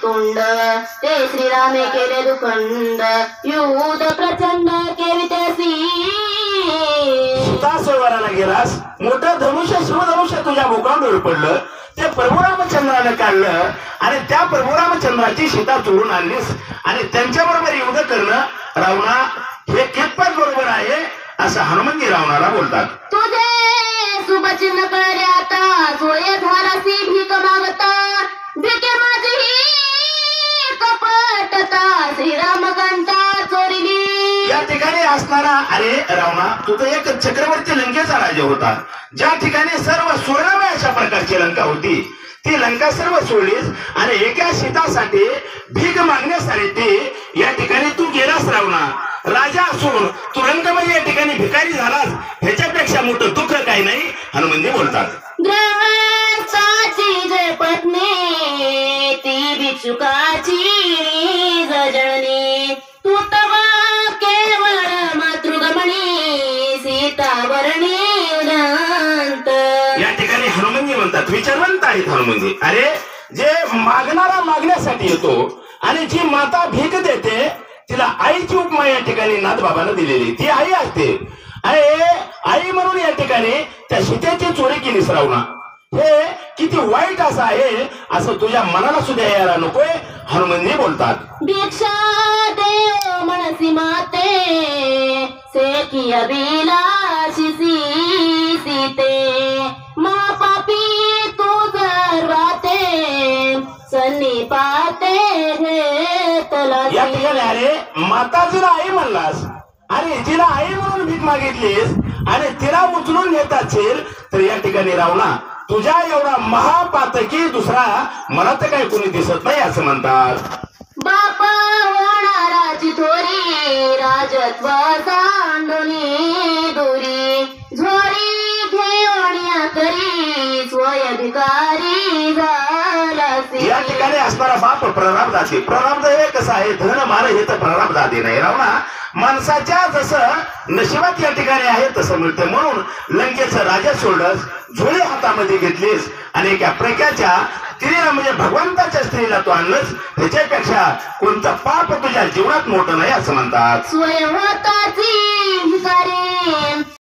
तुंड ते श्रीरामे केले दुखंड युद्ध प्रचंड केवितेसी सुता सोयवाराला गेलास मोठं धनुष्य शिवधनुष्य तुझ्या भूखंडावर पडलं ते प्रभू रामचंद्राने काढलं आणि त्या प्रभू रामचंद्राची सीता चोरून आणलीस आणि त्यांच्याबरोबर युद्ध करणं रावणा हे कितपत बरोबर आहे असं हनुमंती रावणाला बोलतात. तुझे शुभचिन्ह कळले आता सोय झालासी भीक मागता भीके माझी कपटता श्रीराम घंटा चोरीली. या ठिकाणी असणारा अरे रावणा तू तर एक चक्रवर्ती लंकेचा राजा होता ज्या ठिकाणी सर्व स्वर्णमय अशा प्रकारची लंका होती ती लंका सर्व सोडलीस आणि एका सीतासाठी भीक मागण्यासाठी या ठिकाणी तू गेलास रावणा. राजा असून तू रंगमय या ठिकाणी भिकारी झालास ह्याच्यापेक्षा मोठं दुःख काही नाही हनुमंती बोलतात. ग्रहाची जय पत्नी ती भिक्षुकाची जजनी तू तवा केवळ मातृगमणी सीतावरणी उदांत. या ठिकाणी हनुमंती म्हणतात विचारवंत आहेत हनुमंती. अरे जे मागणारा मागण्यासाठी येतो आणि जी माता भीक देते तिला आईची उपमा या ठिकाणी नाथबाबांना दिलेली ती आई असते. अरे आई म्हणून या ठिकाणी त्या सीतेची चोरी केली रावणा हे किती वाईट असं आहे असं तुझ्या मनाला सुद्धा यायला नकोय हनुमंती बोलतात. भिक्षा देव मनसी माते सेकी अभिलाषी सीते मा पापी तू जरवाते सन्नी पाते हे तला. या ठिकाणी अरे माता जिला आई म्हणलास अरे जिला आई म्हणून भीक मागितलीस आणि तिला उचलून घेत असेल तर या ठिकाणी रावणा तुझ्या एवढा महापातकी दुसरा मला तर काही कोणी दिसत नाही असं म्हणतात. बापा होणाराची थोरी राजत्व सांडोनी दोरी झोरी घेऊनिया करी स्वय भिकारी झालासी. या ठिकाणी असणारा बाप प्रारब्धाची प्रारब्ध हे कसं आहे धन मान हे तर प्रारब्धादी नाही रावणा माणसाच्या जसं नशिबात या ठिकाणी आहे तसं मिळतं म्हणून लंकेचं राजा सोडस झोळी हातामध्ये घेतलीस आणि एका प्रख्याच्या स्त्रीला म्हणजे भगवंताच्या स्त्रीला तू आणलंस ह्याच्यापेक्षा कोणतं पाप तुझ्या जीवनात मोठं नाही असं म्हणतात. स्वयंवताची भिकारी